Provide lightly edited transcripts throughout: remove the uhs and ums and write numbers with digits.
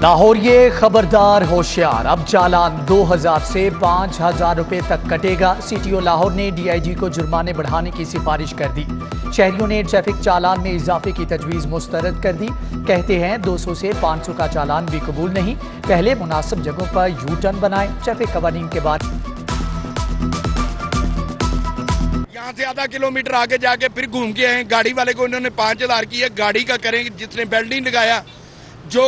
लाहौर ये खबरदार होशियार, अब चालान 2000 से 5000 रुपए तक कटेगा। सीटीओ लाहौर ने डीआईजी को जुर्माने बढ़ाने की सिफारिश कर दी। शहरियों ने ट्रैफिक चालान में इजाफे की तजवीज़ मुस्तरद कर दी। कहते हैं 200 से 500 का चालान भी कबूल नहीं, पहले मुनासिब जगहों पर यू टर्न बनाएं। ट्रैफिक कवानीन के बाद यहाँ से आधा किलोमीटर आगे जाके फिर घूम के आए। गाड़ी वाले को उन्होंने 5000 की है, गाड़ी का करेंगे जिसने बेल्ट नहीं लगाया। जो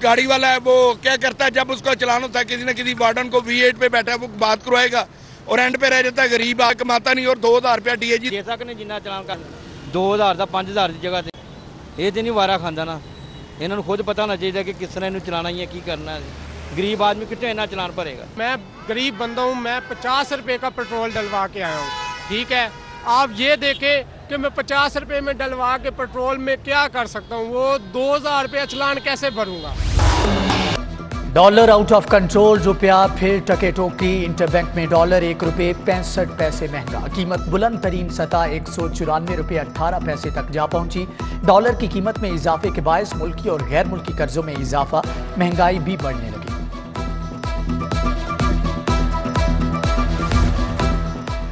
गाड़ी वाला है वो क्या करता है, जब उसका चलान होता है किसी न किसी वार्डन को V8 पे बैठा है वो बात करवाएगा और एंड पे रह जाता है गरीब, आ कमाता नहीं। और 2000 रुपया डीएजी दे सकने जिन्ना चलान कर 2000 का 5000 की जगह से ये तो नहीं वारा खांदा ना। इन्होंने खुद पता होना चाहिए कि किस तरह चलाना ही है, की करना है। गरीब आदमी कितने इतना चलान भरेगा। मैं गरीब बंदा हूँ, मैं 50 रुपए का पेट्रोल डलवा के आया हूँ, ठीक है। आप ये देखें कि मैं 50 रुपए में डलवा के पेट्रोल में क्या कर सकता हूँ, वो 2000 रुपया चलान कैसे भरूंगा। डॉलर आउट ऑफ कंट्रोल, रुपया फिर टके टोकी। इंटरबैंक में डॉलर 1 रुपये 65 पैसे महंगा, कीमत बुलंद तरीन सतह 194 रुपये 18 पैसे तक जा पहुंची। डॉलर की कीमत में इजाफे के बायस मुल्की और गैर मुल्की कर्जों में इजाफा, महंगाई भी बढ़ने लगी।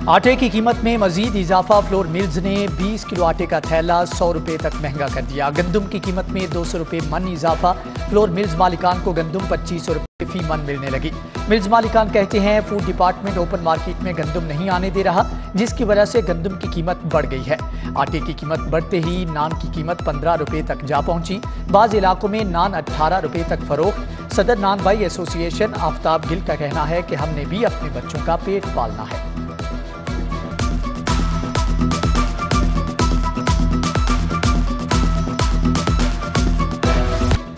आटे की कीमत में मजीद इजाफा, फ्लोर मिल्स ने 20 किलो आटे का थैला 100 रुपये तक महंगा कर दिया। गंदम की कीमत में 200 रुपये मन इजाफा, फ्लोर मिल्स मालिकान को गंदम 2500 रुपये फी मन मिलने लगी। मिल्स मालिकान कहते हैं फूड डिपार्टमेंट ओपन मार्केट में गंदम नहीं आने दे रहा, जिसकी वजह से गंदम की कीमत बढ़ गई है। आटे की कीमत बढ़ते ही नान की कीमत 15 रुपये तक जा पहुंची। बाज़ इलाकों में नान 18 रुपये तक फरोख्त। सदर नान भाई एसोसिएशन आफ्ताब गिल का कहना है कि हमने भी अपने बच्चों का पेट पालना है।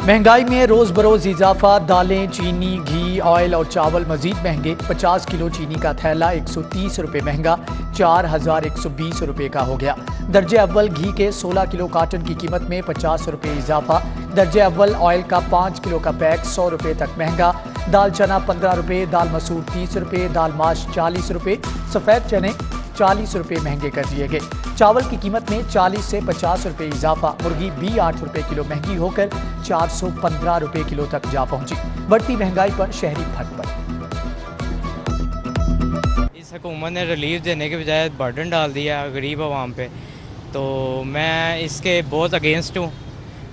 महंगाई में रोज बरोज इजाफा, दालें, चीनी, घी, ऑयल और चावल मजीद महंगे। 50 किलो चीनी का थैला 130 रुपये महंगा, 4120 रुपये का हो गया। दर्जे अव्वल घी के 16 किलो कार्टन की कीमत में 50 रुपये इजाफा। दर्जे अव्वल ऑयल का 5 किलो का पैक 100 रुपये तक महंगा। दाल चना 15 रुपये, दाल मसूर 30 रुपये, दाल माश 40 रुपये, सफ़ेद चने 40 रुपये महंगे कर दिए गए। चावल की कीमत में 40 से 50 रुपये इजाफा। मुर्गी भी 8 रुपये किलो महंगी होकर 415 रुपये किलो तक जा पहुंची। बढ़ती महंगाई पर शहरी फटफट। इस हुकूमत ने रिलीफ देने के बजाय बर्डन डाल दिया गरीब आवाम पे, तो मैं इसके बहुत अगेंस्ट हूँ।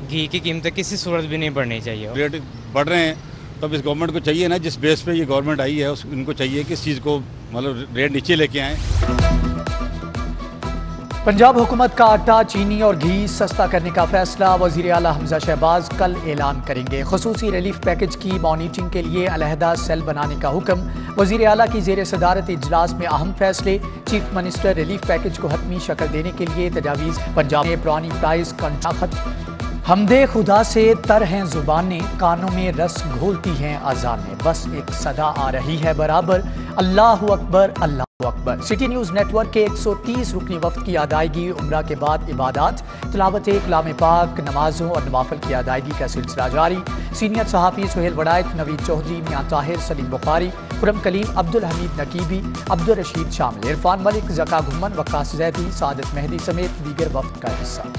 घी की कीमतें किसी सूरत भी नहीं बढ़नी चाहिए। रेट बढ़ रहे हैं, तब इस गवर्नमेंट को चाहिए ना, जिस बेस पे ये गवर्नमेंट आई है उनको चाहिए कि इस चीज़ को मतलब रेट नीचे लेके आएँ। पंजाब हुकूमत का आटा, चीनी और घी सस्ता करने का फैसला वज़ीर आला हमजा शहबाज कल ऐलान करेंगे। खुसूसी रिलीफ पैकेज की मॉनिटरिंग के लिए अलहदा सेल बनाने का हुक्म। वज़ीर आला की ज़ेर सदारत इजलास में अहम फैसले। चीफ मिनिस्टर रिलीफ पैकेज को हतमी शक्ल देने के लिए तजावीज़। पंजाब में पुरानी प्राइस कंट्राखत। हमदे खुदा से तर हैं ज़ुबानें, कानों में रस घोलती हैं अज़ानें, बस एक सदा आ रही है बराबर, अल्लाहु अकबर अल्लाहु अकबर। सिटी न्यूज़ नेटवर्क के 130 रुकनी वक्त की अदायगी, उम्रा के बाद इबादत, तिलावत कलाम पाक, नमाजों और नवाफिल की अदायगी का सिलसिला जारी। सीनियर सहाफ़ी सुहेल वड़ायत, नवीद चौधरी, मियां ताहिर, सलीम बुखारी, खुरम कलीम, अब्दुल हमीद नकीबी, अब्दुल रशीद शामिल, इरफान मलिक, ज़का घुम्मन, वक्कास जैदी, सादत मेहदी समेत दीगर वक्त का हिस्सा।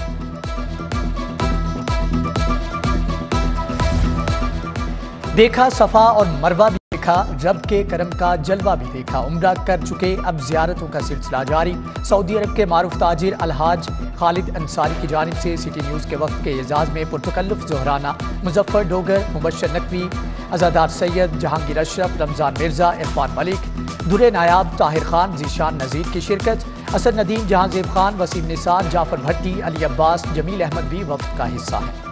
देखा सफ़ा और मरवा भी देखा, रब के करम का जलवा भी देखा। उम्रा कर चुके, अब ज़ियारतों का सिलसिला जारी। सऊदी अरब के मारूफ ताजिर अलहाज खालिद अंसारी की जानिब से सिटी न्यूज़ के वक्त के एजाज़ में पुरतकल्लुफ़ ज़ोहराना, मुजफ्फर डोगर, मुबश्शिर नकवी, अज़ादार सैयद, जहांगीर अशरफ, रमज़ान मिर्ज़ा, इरफान मलिक, दुरे नायाब, ताहिर खान, ज़ीशान नज़ीर की शिरकत। असद नदीम, जहांज़ेब खान, वसीम निसार, जाफ़र भट्टी, अली अब्बास, जमील अहमद भी वक्त का हिस्सा है।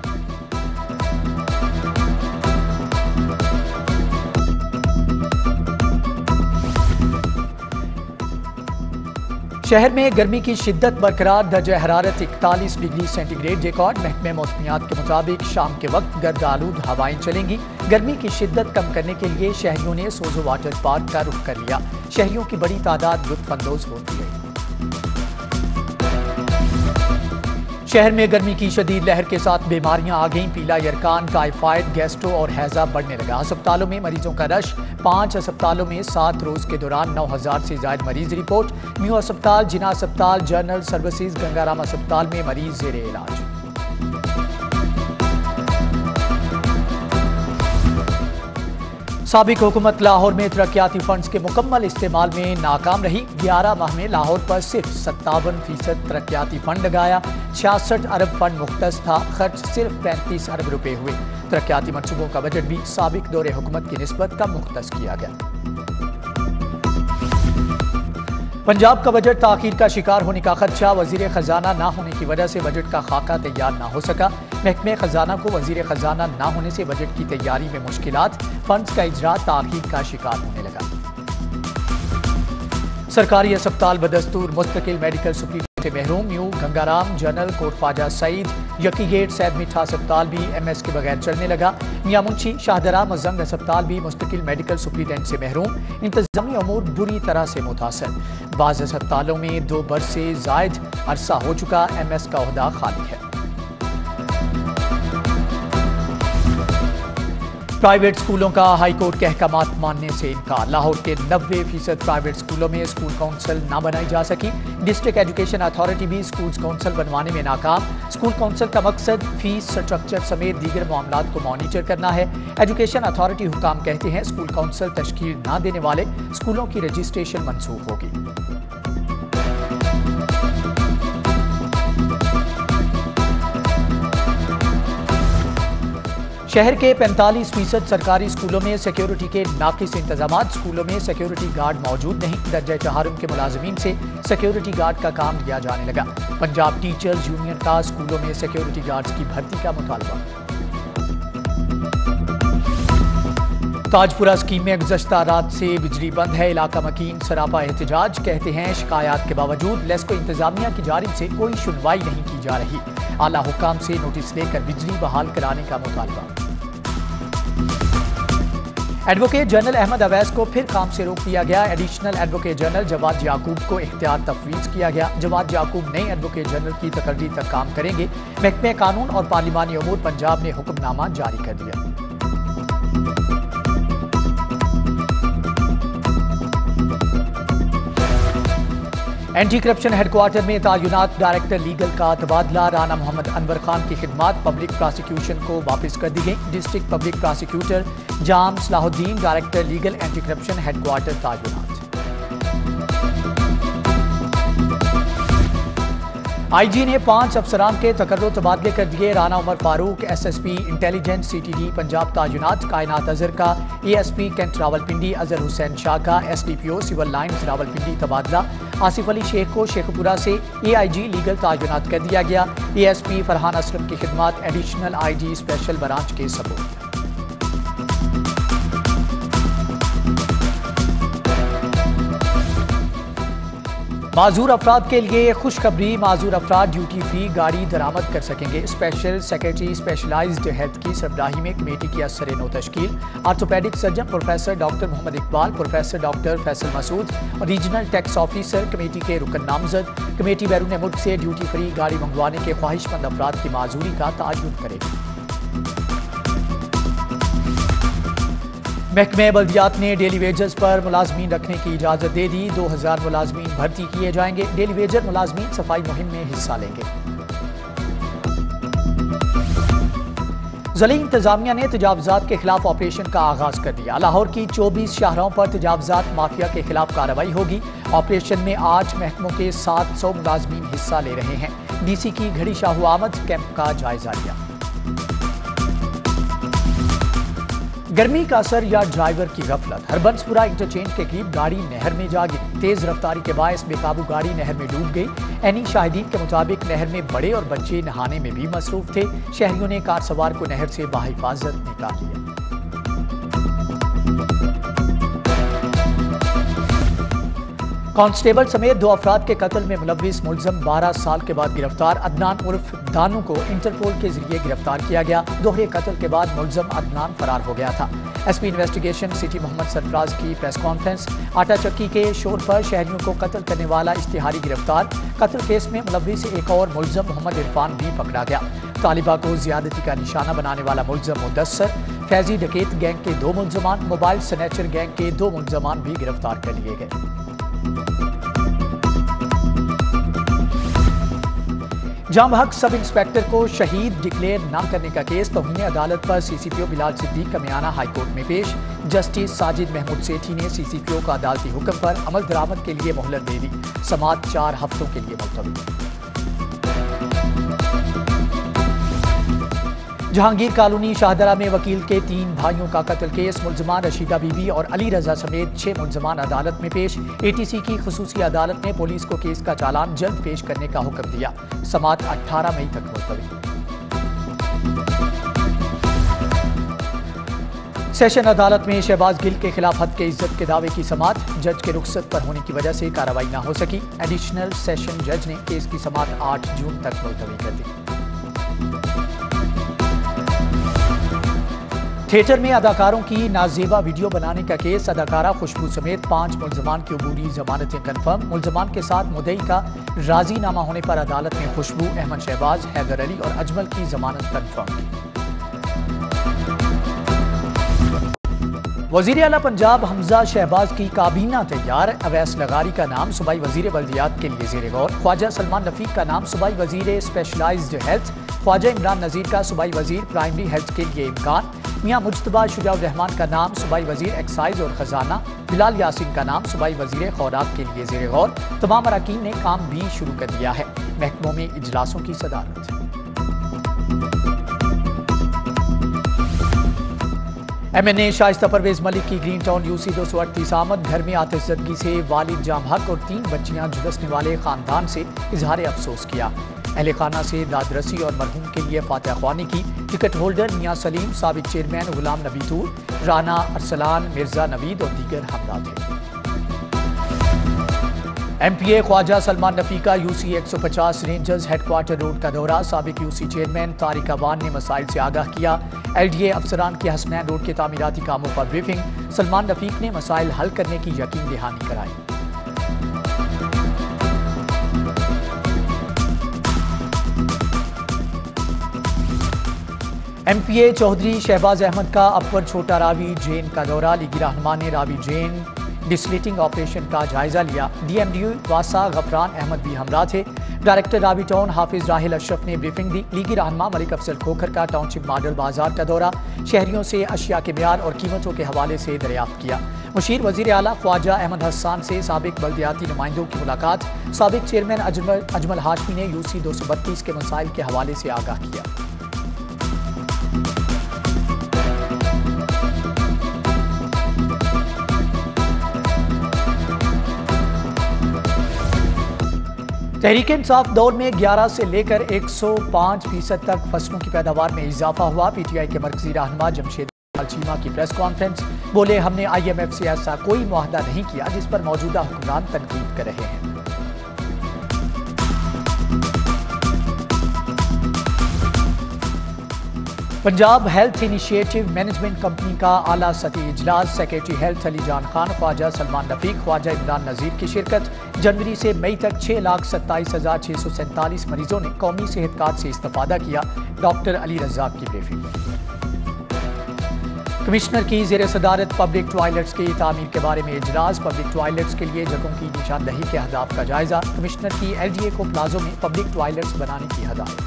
शहर में गर्मी की शिद्दत बरकरार, दर्जा हरारत 41 डिग्री सेंटीग्रेड रिकॉर्ड। महकमे मौसमियात के मुताबिक शाम के वक्त गर्द आलूद हवाएं चलेंगी। गर्मी की शिद्दत कम करने के लिए शहरियों ने सोजो वाटर पार्क का रुख कर लिया। शहरियों की बड़ी तादाद लुत्फानंदोज होती है। शहर में गर्मी की शदीद लहर के साथ बीमारियां आ गईं। पीला यरकान, टाइफाइड, गैस्ट्रो और हैजा बढ़ने लगा। अस्पतालों में मरीजों का रश। 5 अस्पतालों में 7 रोज के दौरान 9000 से ज्यादा मरीज रिपोर्ट। म्यू अस्पताल, जिना अस्पताल, जनरल सर्विसेज, गंगाराम अस्पताल में मरीज जेर इलाज। साबिक हुकूमत लाहौर में तरक्याती फंड्स के मुकम्मल इस्तेमाल में नाकाम रही। 11 माह में लाहौर पर सिर्फ 57% तरक्याती फंड लगाया। 66 अरब फंड मुख्तस था, खर्च सिर्फ 35 अरब रुपए हुए। तरक्याती मनसूबों का बजट भी साबिक दौरे हुकूमत की निस्बत कम मुख्तस किया गया। पंजाब का बजट ताखीर का शिकार होने का खदशा। वजीर खजाना ना होने की वजह से बजट का खाका तैयार ना हो सका। महकमे खजाना को वजीर खजाना ना होने से बजट की तैयारी में मुश्किलात। फंड्स का इजरा ताखीर का शिकार होने लगा। सरकारी अस्पताल बदस्तूर मुस्तकिल मेडिकल सुप्रीडेंट से महरूम। New Gangaram general Kot Khwaja Saeed Yakki gate Syed Mitha अस्पताल भी MS के बगैर चलने लगा। मियां मुंशी शाहदरा मजंग अस्पताल भी मुस्तकिल मेडिकल सुप्रीडेंट से महरूम। इंतजामी अमूर बुरी तरह से मुतासर। बाज़ अस्पतालों में 2 बरस से जायद अरसा हो चुका MS का ओहदा खाली है। प्राइवेट स्कूलों का हाईकोर्ट के अहकामात मानने से इनकार। लाहौर के 90% प्राइवेट स्कूलों में स्कूल काउंसिल ना बनाई जा सकी। डिस्ट्रिक्ट एजुकेशन अथॉरिटी भी स्कूल काउंसिल बनवाने में नाकाम। स्कूल काउंसिल का मकसद फीस स्ट्रक्चर समेत दीगर मामलात को मॉनिटर करना है। एजुकेशन अथॉरिटी हुकाम कहते हैं स्कूल काउंसिल तश्कील ना देने वाले स्कूलों की रजिस्ट्रेशन मनसूख होगी। शहर के 45% सरकारी स्कूलों में सिक्योरिटी के नाकिस इंतजाम। स्कूलों में सिक्योरिटी गार्ड मौजूद नहीं। दर्जा चहारुम के मुलाजमीन से सिक्योरिटी गार्ड का काम लिया जाने लगा। पंजाब टीचर्स यूनियन का स्कूलों में सिक्योरिटी गार्ड्स की भर्ती का मुतालबा। ताजपुरा स्कीम में गुज़श्ता रात से बिजली बंद है। इलाका मकीन सरापा एहतजाज। कहते हैं शिकायत के बावजूद लेस्को इंतजामिया की जानिब से कोई सुनवाई नहीं की जा रही। आला हुकाम से नोटिस लेकर बिजली बहाल कराने का मुतालबा। एडवोकेट जनरल अहमद अवैस को फिर काम से रोक दिया गया। एडिशनल एडवोकेट जनरल जवाद याकूब को इख्तियार तफवीज़ किया गया। जवाद याकूब नए एडवोकेट जनरल की तकर्री तक काम करेंगे। महकमे कानून और पार्लिमानी अमूर पंजाब ने हुक्मनामा जारी कर दिया। एंटी करप्शन हेडक्वार्टर में तैनात डायरेक्टर लीगल का तबादला। राना मोहम्मद अनवर खान की खिदमात पब्लिक प्रोसिक्यूशन को वापस कर दी गई। District public prosecutor Jam Salahuddin director legal anti corruption headquarter तैनात। IG ने 5 अफसरान के तकर्रो तबादले कर दिए। Rana Umar Farooq SSP intelligence CTD Punjab तैनात। कायनात अजहर का ASP कैंट रावलपिंडी। अजहर हुसैन शाह का SDPO सिविल लाइन्स रावलपिंडी तबादला। आसिफ अली शेख को शेखपुरा से AIG लीगल तैनात कर दिया गया। ASP फरहान असलम की खिदमात एडिशनल IG स्पेशल ब्रांच के सपोर्ट। माजूर अफराद के लिए खुशखबरी। माजूर अफराद ड्यूटी फ्री गाड़ी दरामद कर सकेंगे। स्पेशल सेक्रेटरी स्पेशलाइज्ड हेल्थ की सरबराही में कमेटी की असर नो तश्कील। Orthopaedic surgeon professor doctor Mohammad Iqbal, professor doctor Faisal Masood और रीजनल टैक्स ऑफिसर कमेटी के रुकन नामजद। कमेटी बैरून मुल्क से ड्यूटी फ्री गाड़ी मंगवाने के ख्वाहिशमंद अफराद की माजूरी का तआय्युन करेगी। महकमे बल्दियात ने डेली वेजर्स पर मुलाजमीन रखने की इजाज़त दे दी। 2000 मुलाजमीन भर्ती किए जाएंगे। डेली वेजर मुलाजमीन सफाई मुहिम में हिस्सा लेंगे। ज़िली इंतजामिया ने तजावुज़ात के खिलाफ ऑपरेशन का आगाज कर दिया। लाहौर की 24 शाहराहों पर तजावुज़ात माफिया के खिलाफ कार्रवाई होगी। ऑपरेशन में 8 महकमों के 700 मुलाजमीन हिस्सा ले रहे हैं। DC की घड़ी शाहू आमद कैंप का जायजा लिया। गर्मी का असर या ड्राइवर की गफलत। हरबंसपुरा इंटरचेंज के करीब गाड़ी नहर में जा गिरी। तेज रफ्तारी के बायस बेकाबू गाड़ी नहर में डूब गई। एनी शाहिदीन के मुताबिक नहर में बड़े और बच्चे नहाने में भी मसरूफ थे। शहरियों ने कार सवार को नहर से बाहिफाजत निकाल लिया। कांस्टेबल समेत 2 अफराद के कत्ल में मुलव्विस मुलजम 12 साल के बाद गिरफ्तार। अदनान उर्फ दानू को इंटरपोल के जरिए गिरफ्तार किया गया। दोहरे कत्ल के बाद मुलजम अदनान फरार हो गया था। SP investigation city Mohammad Sarfaraz की प्रेस कॉन्फ्रेंस। आटा चक्की के शोर पर शहरियों को कत्ल करने वाला इश्तिहारी गिरफ्तार। कत्ल केस में मुलव्विस एक और मुलजम मोहम्मद इरफान भी पकड़ा गया। तालिबा को ज्यादती का निशाना बनाने वाला मुलजम मुदस्सर, फैजी डकैत गैंग के 2 मुलजमान, मोबाइल स्नैचर गैंग के 2 मुलजमान भी गिरफ्तार कर लिए गए। जाम-हक सब इंस्पेक्टर को शहीद डिक्लेयर न करने का केस तौहीन अदालत पर सीसीपीओ बिलाल सिद्दीक का बयाना हाईकोर्ट में पेश। जस्टिस साजिद महमूद सेठी ने सीसीपीओ का अदालती हुक्म पर अमल दरामद के लिए मोहलत दे दी। समाअत 4 हफ्तों के लिए मुलतवी। जहांगीर कॉलोनी शाहदरा में वकील के 3 भाइयों का कत्ल केस। मुलजमान रशीदा बीबी और अली रजा समेत 6 मुलजमान अदालत में पेश। एटीसी की खुसूसी अदालत ने पुलिस को केस का चालान जल्द पेश करने का हुक्म दिया। समाअत 18 मई तक मुलतवी। सेशन अदालत में शहबाज गिल के खिलाफ हद के इज्जत के दावे की समाअत। जज के रुखसत पर होने की वजह से कार्रवाई न हो सकी। एडिशनल सेशन जज ने केस की समाअत 8 जून तक मुलतवी कर दी। थिएटर में अदाकारों की नाजेबा वीडियो बनाने का केस। अदाकारा खुशबू समेत 5 मुलजमान की अबूरी जमानतें कन्फर्म। मुलजमान के साथ मुद्दई का राजीनामा होने पर अदालत ने खुशबू, अहमद शहबाज, हैदर अली और अजमल की जमानत कन्फर्म की। वजीर आला पंजाब हमजा शहबाज की काबीना तैयार। अवैस लगारी का नाम सूबाई वजीर बल्दियात के लिए ज़ेरे गौर। ख्वाजा सलमान रफीक का नाम सूबाई वजीर स्पेशलाइज्ड हेल्थ। ख्वाजा इमरान नज़ीर का सूबाई वजीर प्राइमरी हेल्थ के लिए इम्कान। मियां मुज्तबा शुजाउर रहमान का नाम सूबाई वजीर एक्साइज और खजाना। बिलाल यासीन का नाम सूबाई वजीर खौराक के लिए ज़ेरे गौर। तमाम अरकान ने काम भी शुरू कर दिया है। महकमों में इजलासों की सदारत। MNA शाइस्ता परवेज मलिक की ग्रीन टाउन UC 238 आमद। घर में आतिशज़दगी से वालिद जाम-हक और 3 बच्चियां झुलसने वाले खानदान से इजहार अफसोस किया। अहले खाना से दादरसी और मरहूम के लिए फातिहा ख्वानी की। टिकट होल्डर मियां सलीम, साबिक चेयरमैन गुलाम नबी तूर, राना अरसलान, मिर्जा नवीद और दीगर हमला थे। MPA ख्वाजा सलमान रफी का UC 150 रेंजर्स हेडक्वार्टर रोड का दौरा। साबिक UC चेयरमैन तारिक अवान ने मसाइल से आगाह किया। LDA अफसरान की हसनैन रोड के तामीराती कामों पर ब्रीफिंग। सलमान रफीक ने मसाइल हल करने की यकीन दहानी कराई। MPA चौधरी शहबाज अहमद का अपर छोटा रावी जेन का दौरा। लीगी रहनुमा ने रावी जेन डिस्लेटिंग ऑपरेशन का जायजा लिया। DMD वासा गफरान अहमद भी हमरा थे। डायरेक्टर रावी टाउन हाफिज राहिल अशरफ ने ब्रीफिंग दी। लीगी रहनुमा मलिक अफजल खोखर का टाउनशिप मॉडल बाजार का दौरा। शहरियों से अशिया के म्यार और कीमतों के हवाले से दरियाफ्त किया। मुशीर वजीर आला ख्वाजा अहमद हसन से साबिक बल्दियाती नुमाइंदों की मुलाकात। साबिक चेयरमैन अजमल हाशमी ने UC 232 के मसाइल के हवाले से आगाह किया। तहरीक इंसाफ दौर में 11 से लेकर 105% तक फसलों की पैदावार में इजाफा हुआ। PTI के मरकजी रहनुमा जमशेद चीमा की प्रेस कॉन्फ्रेंस। बोले, हमने IMF से ऐसा कोई मुआहदा नहीं किया जिस पर मौजूदा हुक्मरान तनकीद कर रहे हैं। Punjab health initiative management company का आला सतही इजलास। सेक्रेटरी हेल्थ अली जान खान, ख्वाजा सलमान रफीक, ख्वाजा इमरान नज़ीर की शिरकत। जनवरी से मई तक 6,27,647 मरीजों ने कौमी सेहत कार्ड से इस्तेफादा किया। डॉक्टर अली रज़ाक की ब्रीफिंग। कमिश्नर की ज़ेर सदारत पब्लिक टॉयलेट्स की तामीर के बारे में इजलास। पब्लिक टॉयलेट्स के लिए जगहों की निशानदही के अहदाफ का जायजा। कमिश्नर की LDA को प्लाजो में पब्लिक टॉयलेट्स बनाने की हदायत।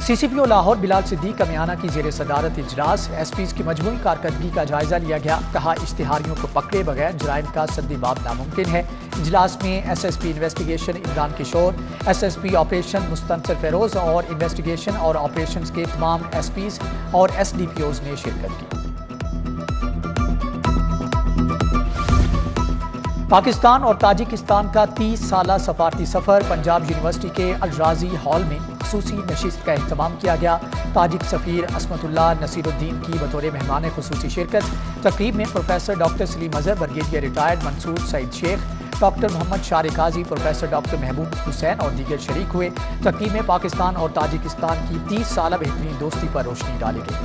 CCPO लाहौर बिलाल सिद्दीक का म्याना की ज़ेर सदारत इजलास। SPs की मजमूई कारकर्दगी का जायजा लिया गया। कहा, इश्तिहारियों को पकड़े बगैर जराइम का सद्दीबाब नामुमकिन है। इजलास में SSP इन्वेस्टिगेशन इमरान किशोर, SSP ऑपरेशन मुस्तनसर फेरोज और इन्वेस्टिगेशन और ऑपरेशंस के तमाम SPs और SDPOs ने शिरकत की। पाकिस्तान और ताजिकिस्तान का 30 साला सफारती सफ़र। पंजाब यूनिवर्सिटी के अलराजी हॉल में खुसूसी नशिस्त का एहतमाम किया गया। ताजिक सफ़ीर असमतुल्लाह नसीरुद्दीन की बतौर मेहमान खुसूसी शिरकत। तकरीब में professor doctor Saleem Azhar, brigadier retired Mansoor Saeed Sheikh, doctor Mohammad शारे काजी, प्रोफेसर डॉक्टर महबूब हुसैन और दीगर शरीक हुए। तकरीब में पाकिस्तान और ताजिकिस्तान की 30 साला बेहतरीन दोस्ती पर रोशनी डाली गई।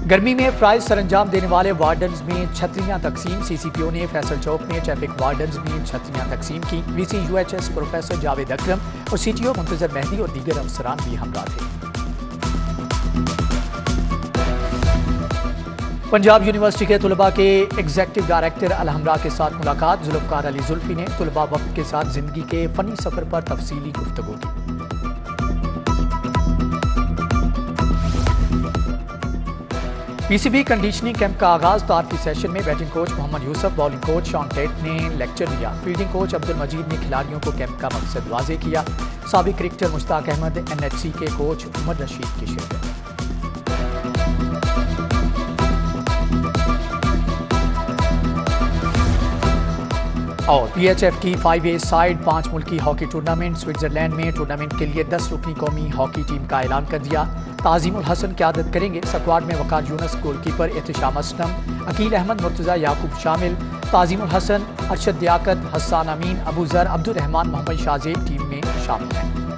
गर्मी में फ्राइज सरंजाम देने वाले वार्डन्स में छतरियां तकसीम। CCPO ने फैसल चौक में ट्रैफिक वार्डन्स में छतरियां तकसीम की। VC UHS प्रोफेसर जावेद अकरम और CTO मुंतजर मेहदी और दीगर अफसरान भी हमरा थे। पंजाब यूनिवर्सिटी के तलबा के एग्जेक्टिव डायरेक्टर अलहमरा के साथ मुलाकात। जुल्फ़कार अली जुल्फ़ी ने तलबा वक्त के साथ जिंदगी के फ़नी सफ़र पर तफसीली गुफ्तगू की। पीसीबी कंडीशनिंग कैंप का आगाज। तारफी सेशन में batting coach Mohammad Yousuf, bowling coach Shaun Tait ने लेक्चर दिया। फील्डिंग कोच अब्दुल मजीद ने खिलाड़ियों को कैंप का मकसद वाज़े किया। साबिक क्रिकेटर मुश्ताक अहमद, NHC के कोच उमर रशीद की शिरकत। और PHF की 5A साइड 5 मुल्की हॉकी टूर्नामेंट स्विट्जरलैंड में टूर्नामेंट के लिए 10 रुकनी कौमी हॉकी टीम का ऐलान कर दिया। ताज़ीमुल हसन क़यादत करेंगे। स्क्वाड में वकार यूनस, गोलकीपर एहतिशाम असलम, अकील अहमद, मुर्तज़ा याकूब शामिल। ताज़ीमुल हसन, अरशद लियाकत, हसन अमीन, अबू ज़र, अब्दुल रहमान, मोहम्मद शाहजेब टीम में शामिल हैं।